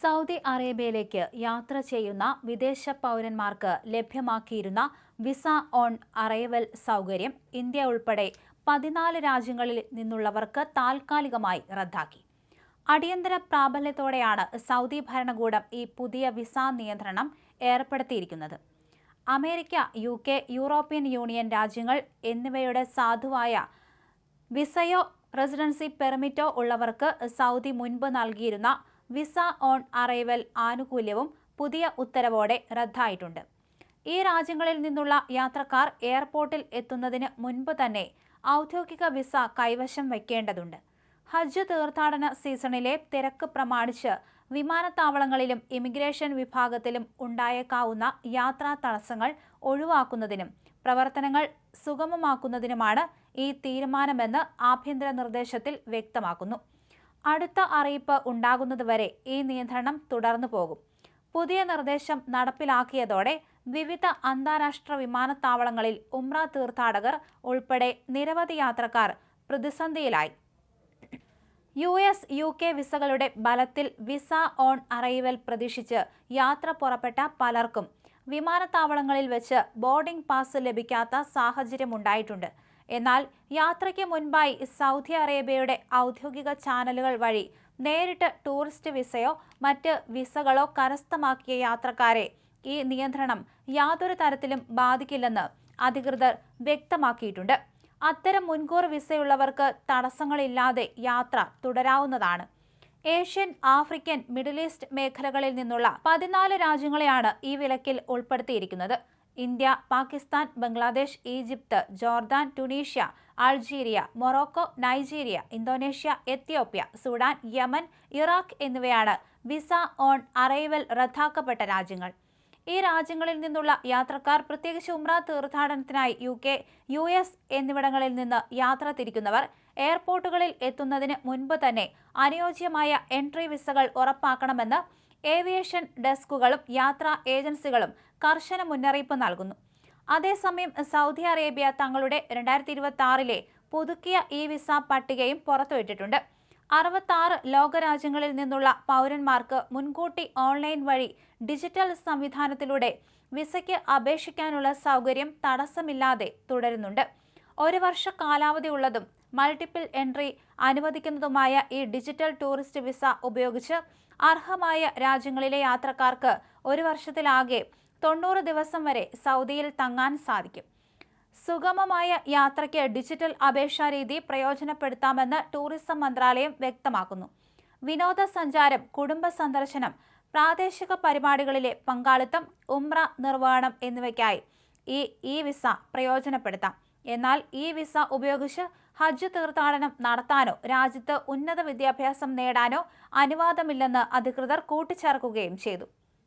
Saudi അറേബ്യയിലേക്ക് യാത്ര ചെയ്യുന്ന വിദേശ പൗരന്മാർക്ക് ലഭ്യമാക്കിയിരുന്ന വിസ ഓൺ അറൈവൽ സൗകര്യം ഇന്ത്യ ഉൾപ്പെടെ 14 രാജ്യങ്ങളിൽ നിന്നുള്ളവർക്ക് താൽക്കാലികമായി റദ്ദാക്കി. അടിയന്തര പ്രാബല്യത്തോടെയാണ് സൗദി ഭരണകൂടം ഈ പുതിയ വിസ നിയന്ത്രണം ഏർപ്പെടുത്തിയിരിക്കുന്നത്. അമേരിക്ക, UK, യൂറോപ്യൻ യൂണിയൻ രാജ്യങ്ങൾ എന്നിവയുടെ സാധുവായ വിസയോ റെസിഡൻസി പെർമിറ്റോ ഉള്ളവർക്ക് സൗദി മുൻപ് നൽകിയിരുന്ന വിസ ഓൺ അറൈവൽ ആനുകൂല്യവും പുതിയ ഉത്തരവോടെ റദ്ദായിട്ടുണ്ട്. ഈ രാജ്യങ്ങളിൽ നിന്നുള്ള യാത്രക്കാർ എയർപോർട്ടിൽ എത്തുന്നതിന് മുൻപ് തന്നെ ഔദ്യോഗിക വിസ കൈവശം വയ്ക്കേണ്ടതുണ്ട്. ഹജ്ജ് തീർത്ഥാടന സീസണിലെ തിരക്ക് പ്രമാണിച്ച് വിമാനത്താവളങ്ങളിലും ഇമിഗ്രേഷൻ വിഭാഗത്തിലും ഉണ്ടായേക്കാവുന്ന യാത്രാ തടസ്സങ്ങൾ ഒഴിവാക്കുന്നതിനും പ്രവർത്തനങ്ങൾ സുഗമമാക്കുന്നതിനുമാണ് ഈ തീരുമാനമെന്ന് ആഭ്യന്തര നിർദ്ദേശത്തിൽ വ്യക്തമാക്കുന്നു. അടുത്ത അറിയിപ്പ് ഉണ്ടാകുന്നതുവരെ ഈ നിയന്ത്രണം തുടർന്നു പോകും. പുതിയ നിർദ്ദേശം നടപ്പിലാക്കിയതോടെ വിവിധ അന്താരാഷ്ട്ര വിമാനത്താവളങ്ങളിൽ ഉംറ തീർത്ഥാടകർ ഉൾപ്പെടെ നിരവധി യാത്രക്കാർ പ്രതിസന്ധിയിലായി. US, UK വിസകളുടെ ബലത്തിൽ വിസ ഓൺ അറൈവൽ പ്രതീക്ഷിച്ച് യാത്ര പുറപ്പെട്ട പലർക്കും വിമാനത്താവളങ്ങളിൽ വെച്ച് ബോർഡിംഗ് പാസ് ലഭിക്കാത്ത സാഹചര്യമുണ്ടായിട്ടുണ്ട്. എന്നാൽ യാത്രയ്ക്ക് മുൻപായി സൗദി അറേബ്യയുടെ ഔദ്യോഗിക ചാനലുകൾ വഴി നേരിട്ട് ടൂറിസ്റ്റ് വിസയോ മറ്റ് വിസകളോ കരസ്ഥമാക്കിയ യാത്രക്കാരെ ഈ നിയന്ത്രണം യാതൊരു തരത്തിലും ബാധിക്കില്ലെന്ന് അധികൃതർ വ്യക്തമാക്കിയിട്ടുണ്ട്. അത്തരം മുൻകൂർ വിസയുള്ളവർക്ക് തടസ്സങ്ങളില്ലാതെ യാത്ര തുടരാവുന്നതാണ്. ഏഷ്യൻ, ആഫ്രിക്കൻ, മിഡിൽ ഈസ്റ്റ് മേഖലകളിൽ നിന്നുള്ള 14 രാജ്യങ്ങളെയാണ് ഈ വിലക്കിൽ ഉൾപ്പെടുത്തിയിരിക്കുന്നത്. India, Pakistan, Bangladesh, Egypt, Jordan, Tunisia, Algeria, Morocco, Nigeria, Indonesia, Ethiopia, Sudan, Yemen, Iraq എന്നിവയാണ് വിസ ഓൺ അറൈവൽ റദ്ദാക്കപ്പെട്ട രാജ്യങ്ങൾ. ഈ രാജ്യങ്ങളിൽ നിന്നുള്ള യാത്രക്കാർ, പ്രത്യേകിച്ച് ഉംറ തീർത്ഥാടനത്തിനായി UK, US എന്നിവിടങ്ങളിൽ നിന്ന് യാത്ര തിരിക്കുന്നവർ എയർപോർട്ടുകളിൽ എത്തുന്നതിന് മുൻപ് തന്നെ അനുയോജ്യമായ എൻട്രി വിസകൾ ഉറപ്പാക്കണമെന്ന് ഏവിയേഷൻ ഡെസ്കുകളും യാത്രാ ഏജൻസികളും കർശന മുന്നറിയിപ്പ് നൽകുന്നു. അതേസമയം സൗദി അറേബ്യ തങ്ങളുടെ 2026 പുതുക്കിയ ഈ വിസ പട്ടികയും പുറത്തുവിട്ടിട്ടുണ്ട്. 66 ലോകരാജ്യങ്ങളിൽ നിന്നുള്ള പൗരന്മാർക്ക് മുൻകൂട്ടി ഓൺലൈൻ വഴി ഡിജിറ്റൽ സംവിധാനത്തിലൂടെ വിസയ്ക്ക് അപേക്ഷിക്കാനുള്ള സൗകര്യം തടസ്സമില്ലാതെ തുടരുന്നുണ്ട്. 1 വർഷ കാലാവധിയുള്ളതും മൾട്ടിപ്പിൾ എൻട്രി അനുവദിക്കുന്നതുമായ ഈ ഡിജിറ്റൽ ടൂറിസ്റ്റ് വിസ ഉപയോഗിച്ച് അർഹമായ രാജ്യങ്ങളിലെ യാത്രക്കാർക്ക് 1 വർഷത്തിലാകെ 90 ദിവസം വരെ സൗദിയിൽ തങ്ങാൻ സാധിക്കും. സുഗമമായ യാത്രയ്ക്ക് ഡിജിറ്റൽ അപേക്ഷാ രീതി പ്രയോജനപ്പെടുത്താമെന്ന് ടൂറിസം മന്ത്രാലയം വ്യക്തമാക്കുന്നു. വിനോദസഞ്ചാരം, കുടുംബ സന്ദർശനം, പ്രാദേശിക പരിപാടികളിലെ പങ്കാളിത്തം, ഉംറ നിർവഹണം എന്നിവയ്ക്കായി ഈ വിസ പ്രയോജനപ്പെടുത്താം. എന്നാൽ ഈ വിസ ഉപയോഗിച്ച് ഹജ്ജ് തീർത്ഥാടനം നടത്താനോ രാജ്യത്ത് ഉന്നത വിദ്യാഭ്യാസം നേടാനോ അനുവാദമില്ലെന്ന് അധികൃതർ കൂട്ടിച്ചേർക്കുകയും ചെയ്തു.